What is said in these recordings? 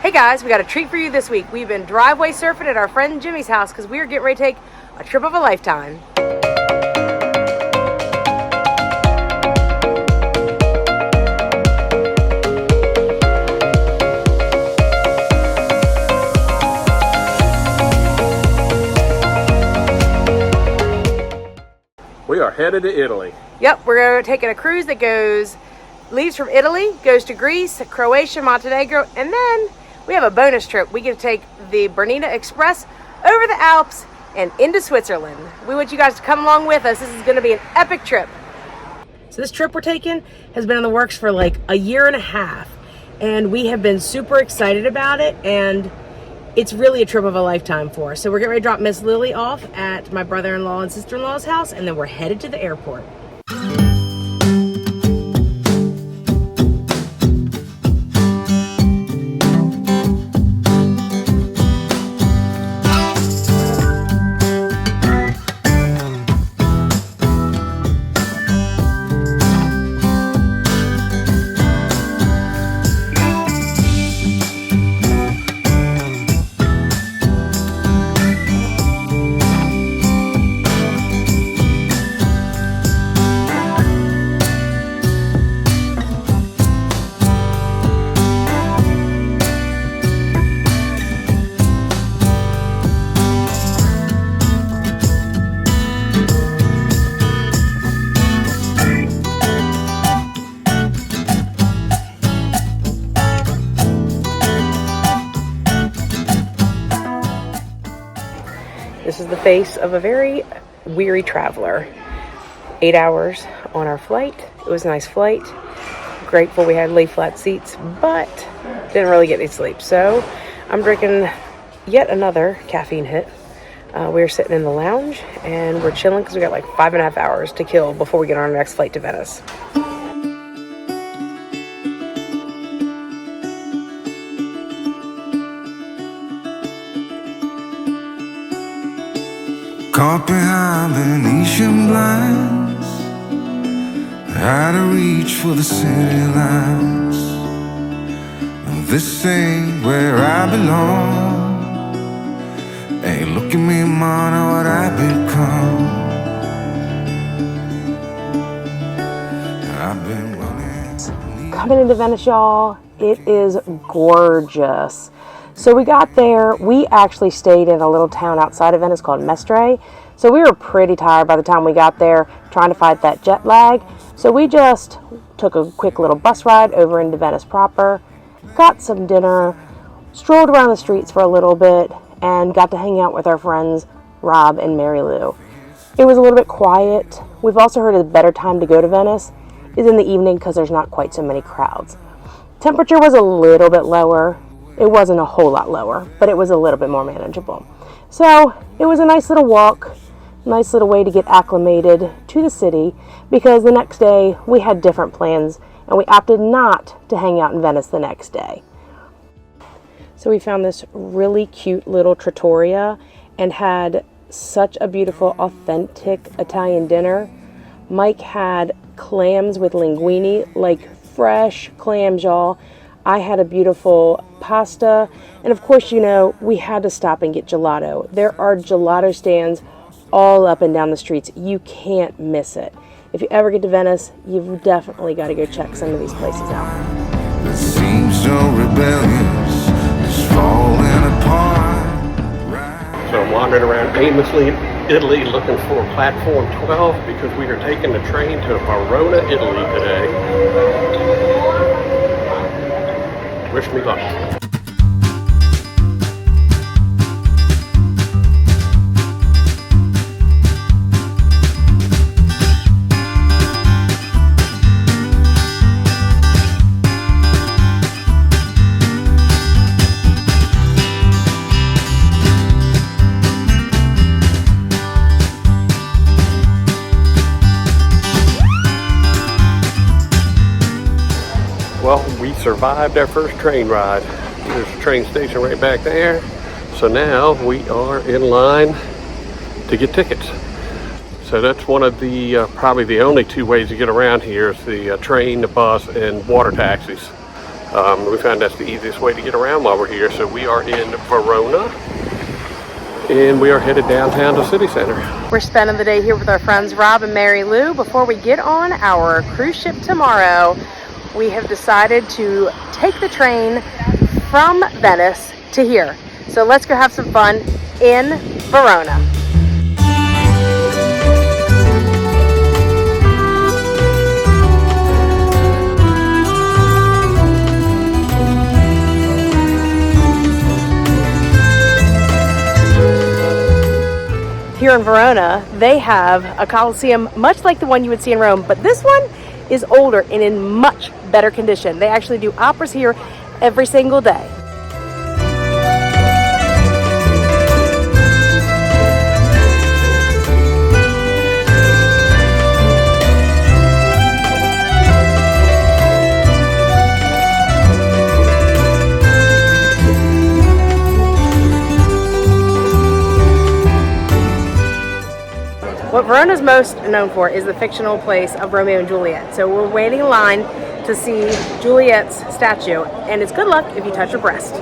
Hey guys, we got a treat for you this week. We've been driveway surfing at our friend Jimmy's house because we are getting ready to take a trip of a lifetime. We are headed to Italy. Yep, we're taking a cruise that leaves from Italy, goes to Greece, Croatia, Montenegro, and then we have a bonus trip. We get to take the Bernina Express over the Alps and into Switzerland. We want you guys to come along with us. This is going to be an epic trip. So this trip we're taking has been in the works for like a year and a half, and we have been super excited about it, and it's really a trip of a lifetime for us. So we're getting ready to drop Miss Lily off at my brother-in-law and sister-in-law's house, and then we're headed to the airport. This is the face of a very weary traveler. 8 hours on our flight. It was a nice flight. Grateful we had lay flat seats, but didn't really get any sleep. So I'm drinking yet another caffeine hit. We're sitting in the lounge and we're chilling because we got like 5.5 hours to kill before we get on our next flight to Venice. Caught behind Venetian blinds, out of reach for the city lights. This ain't where I belong. Hey, look at me, man, what I've become. I've been running. Coming into Venice, y'all, it is gorgeous. So we got there, we actually stayed in a little town outside of Venice called Mestre. So we were pretty tired by the time we got there, trying to fight that jet lag. So we just took a quick little bus ride over into Venice proper, got some dinner, strolled around the streets for a little bit, and got to hang out with our friends Rob and Mary Lou. It was a little bit quiet. We've also heard a better time to go to Venice is in the evening because there's not quite so many crowds. Temperature was a little bit lower. It wasn't a whole lot lower, but it was a little bit more manageable. So it was a nice little walk, nice little way to get acclimated to the city, because the next day we had different plans and we opted not to hang out in Venice the next day. So we found this really cute little trattoria and had such a beautiful, authentic Italian dinner. Mike had clams with linguine, like fresh clams, y'all. I had a beautiful pasta, and of course, you know, we had to stop and get gelato. There are gelato stands all up and down the streets. You can't miss it. If you ever get to Venice, you've definitely got to go check some of these places out. It seems so rebellious, it's falling apart. So I'm wandering around aimlessly in Italy looking for platform 12 because we are taking the train to Verona, Italy today. Wish me luck. Well, we survived our first train ride. There's a train station right back there. So now we are in line to get tickets. So that's one of the, probably the only two ways to get around here is the train, the bus, and water taxis. We found that's the easiest way to get around while we're here. So we are in Verona, and we are headed downtown to city center. We're spending the day here with our friends Rob and Mary Lou before we get on our cruise ship tomorrow. We have decided to take the train from Venice to here. So let's go have some fun in Verona. Here in Verona, they have a Colosseum much like the one you would see in Rome, but this one is older and in much better condition. They actually do operas here every single day. What Verona's most known for is the fictional place of Romeo and Juliet. So we're waiting in line to see Juliet's statue, and it's good luck if you touch her breast.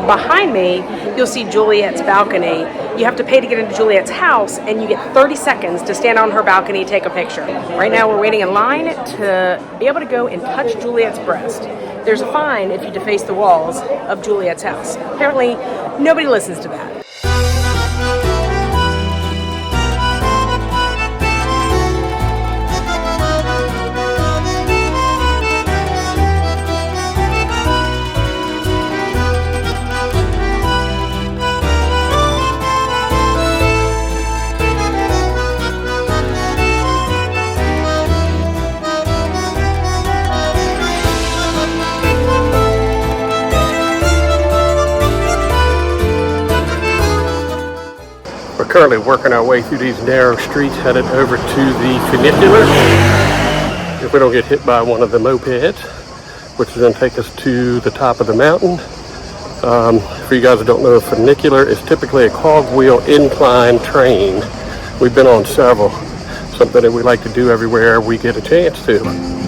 Behind me, you'll see Juliet's balcony. You have to pay to get into Juliet's house, and you get 30 seconds to stand on her balcony and take a picture. Right now, we're waiting in line to be able to go and touch Juliet's breast. There's a fine if you deface the walls of Juliet's house. Apparently, nobody listens to that. Currently working our way through these narrow streets headed over to the funicular. If we don't get hit by one of the mopeds, which is going to take us to the top of the mountain. For you guys that don't know, a funicular is typically a cogwheel incline train. We've been on several, something that we like to do everywhere we get a chance to.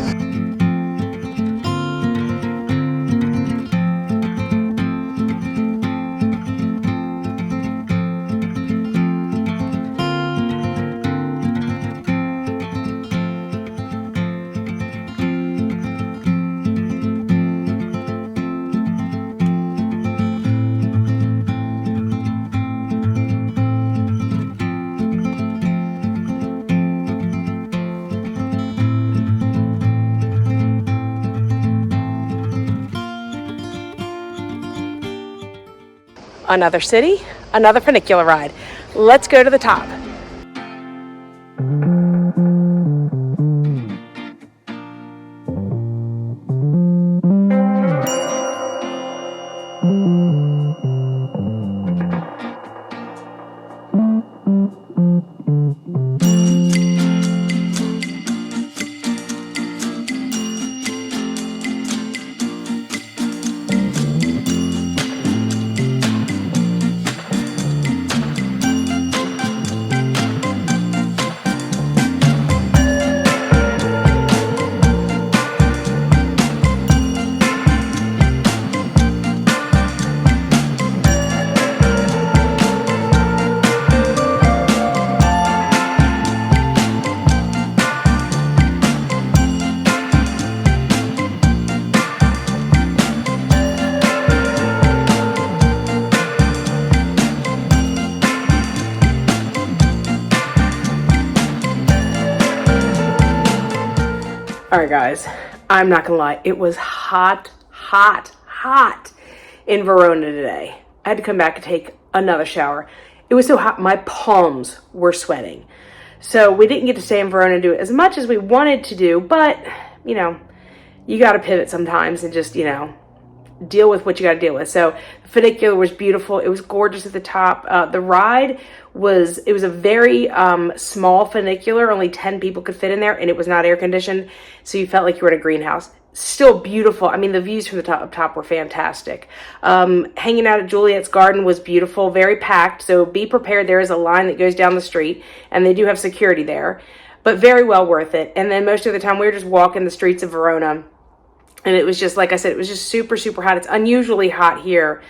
Another city, another funicular ride. Let's go to the top. Alright guys, I'm not gonna lie, it was hot in Verona today. I had to come back and take another shower. It was so hot, my palms were sweating. So we didn't get to stay in Verona and do it as much as we wanted to do, but, you know, you gotta pivot sometimes and just, you know, deal with what you got to deal with. So the funicular was beautiful. It was gorgeous at the top. The ride was a very small funicular. Only 10 people could fit in there, and it was not air conditioned, so you felt like you were in a greenhouse. Still beautiful. I mean, the views from the top were fantastic. Hanging out at Juliet's Garden was beautiful, very packed. So be prepared. There is a line that goes down the street, and they do have security there, but very well worth it. And then most of the time we were just walking the streets of Verona, and it was just, like I said, it was just super, super hot. It's unusually hot here.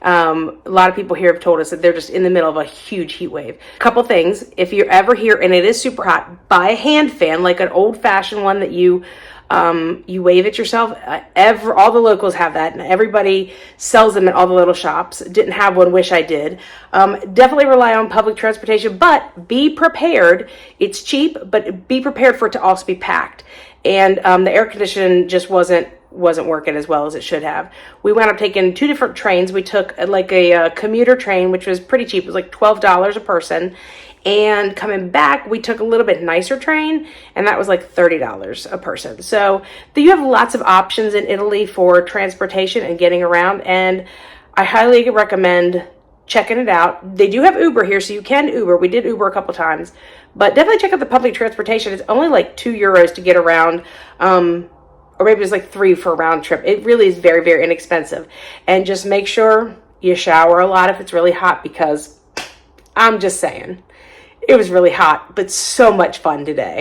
A lot of people here have told us that they're just in the middle of a huge heat wave. A couple things: if you're ever here and it is super hot, buy a hand fan, like an old-fashioned one that you wave it yourself. All the locals have that, and everybody sells them at all the little shops. Didn't have one, wish I did. Definitely rely on public transportation, but be prepared. It's cheap, but be prepared for it to also be packed. And the air conditioning just wasn't working as well as it should have. We wound up taking 2 different trains. We took like a commuter train, which was pretty cheap. It was like $12 a person. And coming back, we took a little bit nicer train, and that was like $30 a person. So you have lots of options in Italy for transportation and getting around, and I highly recommend checking it out. They do have Uber here, so you can Uber. We did Uber a couple times, but definitely check out the public transportation. It's only like €2 to get around, or maybe it's like 3 for a round trip. It really is very, very inexpensive. And just make sure you shower a lot if it's really hot, because I'm just saying, it was really hot, but so much fun today.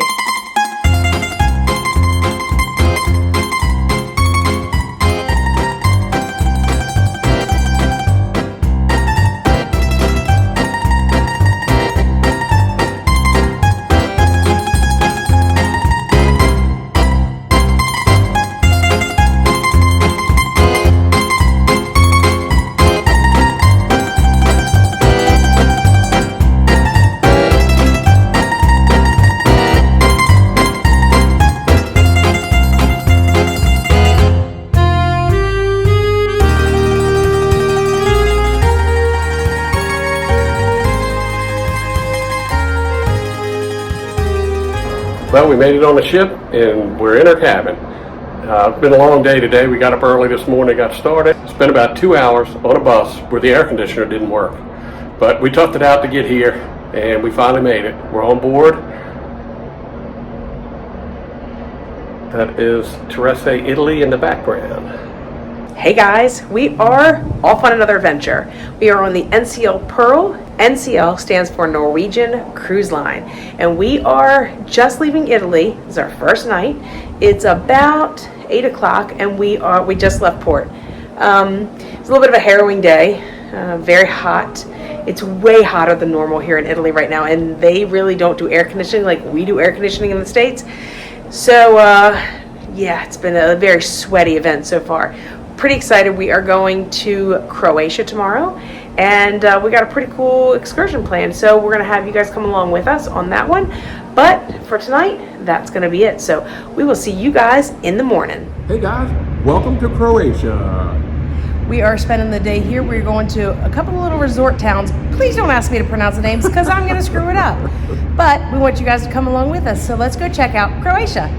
Well, we made it on the ship, and we're in our cabin. It's been a long day today. We got up early this morning, got started. Spent about 2 hours on a bus where the air conditioner didn't work. But we toughed it out to get here, and we finally made it. We're on board. That is Trieste, Italy in the background. Hey guys, we are off on another adventure. We are on the NCL Pearl. NCL stands for Norwegian Cruise Line, and we are just leaving Italy. It's our first night. It's about 8 o'clock, and we just left port. It's a little bit of a harrowing day. Very hot. It's way hotter than normal here in Italy right now, and they really don't do air conditioning like we do air conditioning in the States. So yeah, it's been a very sweaty event so far. Pretty excited. We are going to Croatia tomorrow, and we got a pretty cool excursion planned, so we're going to have you guys come along with us on that one. But for tonight, that's going to be it. So we will see you guys in the morning. Hey guys, welcome to Croatia. We are spending the day here. We're going to a couple of little resort towns. Please don't ask me to pronounce the names, because I'm going to screw it up. But we want you guys to come along with us, so let's go check out Croatia.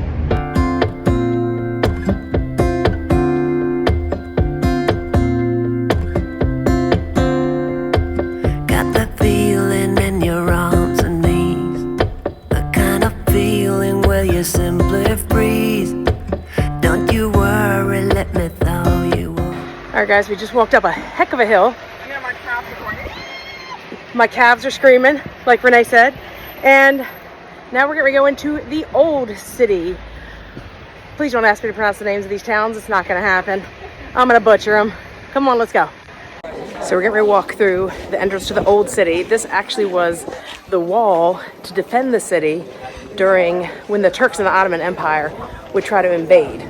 All right, guys, we just walked up a heck of a hill. My calves are screaming, like Renee said. And now we're going to go into the old city. Please don't ask me to pronounce the names of these towns. It's not going to happen. I'm going to butcher them. Come on, let's go. So we're getting ready to walk through the entrance to the old city. This actually was the wall to defend the city during when the Turks and the Ottoman Empire would try to invade.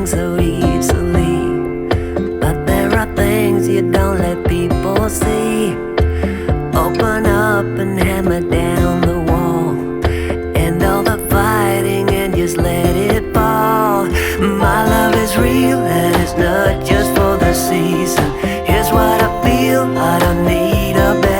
So easily, but there are things you don't let people see. Open up and hammer down the wall, and all the fighting, and just let it fall. My love is real, and it's not just for the season. Here's what I feel, I don't need a bell.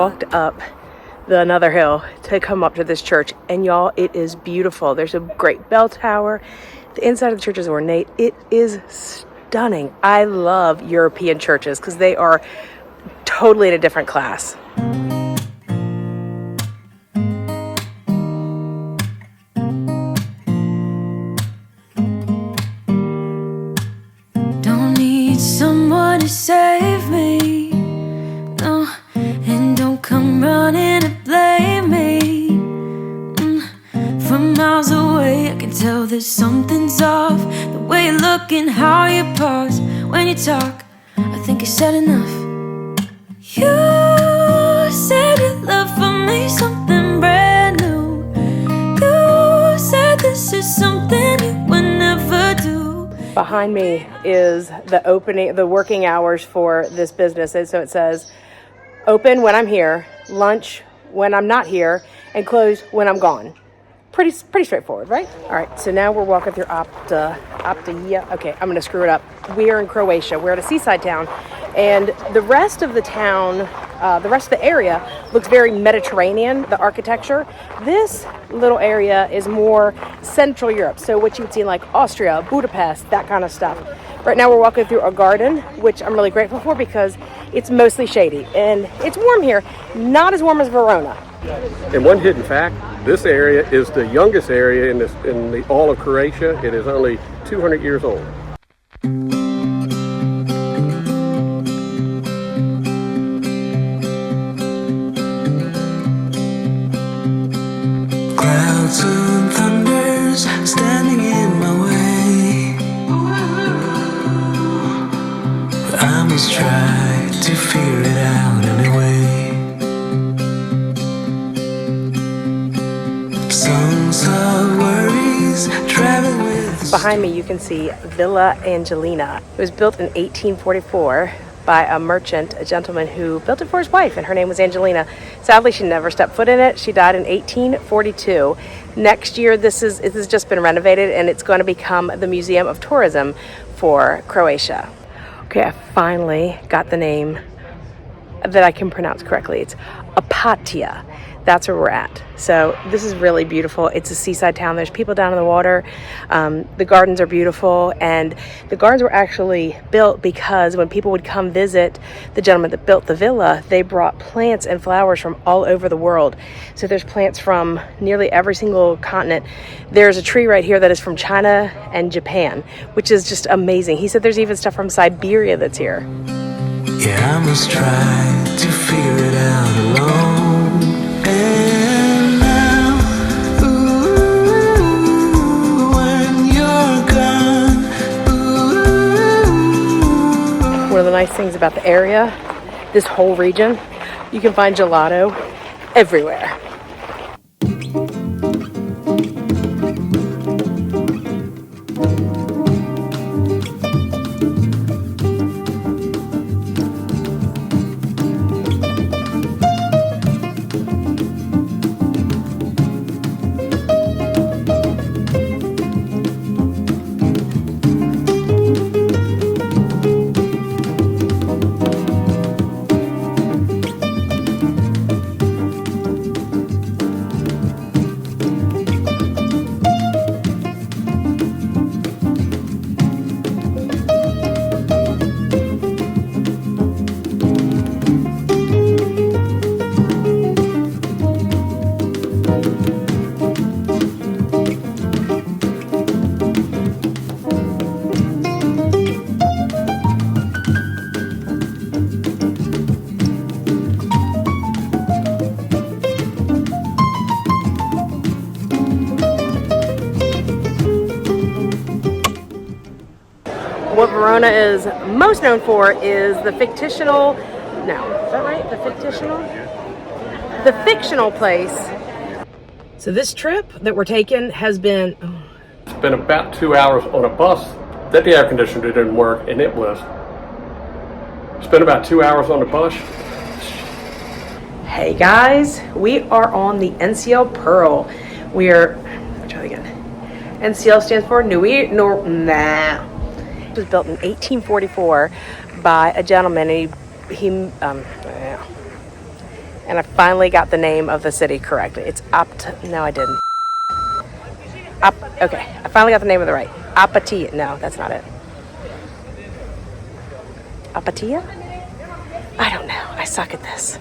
walked up another hill to come up to this church, and y'all, it is beautiful. There's a great bell tower. The inside of the church is ornate. It is stunning. I love European churches because they are totally in a different class. Don't need someone to save me, no, and don't come running to blame me. From miles away I can tell that something's off. The way you look and how you pause when you talk, I think I said enough. You said your love for me something brand new. You said this is something you would never do. Behind me is the working hours for this business. And so it says, open when I'm here, lunch when I'm not here, and close when I'm gone. Pretty straightforward, right? All right, so now we're walking through Opatija. Okay, I'm gonna screw it up. We are in Croatia. We're at a seaside town, and the rest of the town, the rest of the area looks very Mediterranean, the architecture. This little area is more Central Europe, so what you would see in like Austria, Budapest, that kind of stuff. Right now we're walking through a garden, which I'm really grateful for because it's mostly shady, and it's warm here, not as warm as Verona. And one hidden fact, this area is the youngest area in the all of Croatia. It is only 200 years old. Clouds and thunders standing in my way. I must try to figure it out anyway. Songs of worries travel with. Behind me you can see Villa Angelina. It was built in 1844 by a merchant, a gentleman who built it for his wife, and her name was Angelina. Sadly, she never stepped foot in it. She died in 1842. Next year, this has just been renovated, and it's going to become the Museum of Tourism for Croatia. Okay, I finally got the name that I can pronounce correctly. It's Opatija. That's where we're at. So this is really beautiful. It's a seaside town. There's people down in the water. The gardens are beautiful, and the gardens were actually built because when people would come visit the gentleman that built the villa, they brought plants and flowers from all over the world. So there's plants from nearly every single continent. There's a tree right here that is from China and Japan, which is just amazing. He said there's even stuff from Siberia that's here. Yeah, I must try to figure it out alone. And now, ooh, when you're gone, ooh. One of the nice things about the area, this whole region, you can find gelato everywhere. What Verona is most known for is the fictional, no, is that right? The fictional place. So this trip that we're taking has been... It's been about 2 hours on a bus that the air conditioner didn't work, and it's been about 2 hours on the bus. Hey guys, we are on the NCL Pearl. I'll try again. NCL stands for It was built in 1844 by a gentleman, and And I finally got the name of the city correct. It's no, I didn't. Okay, I finally got the name of the right. Opatija. No, that's not it. Opatija? I don't know. I suck at this.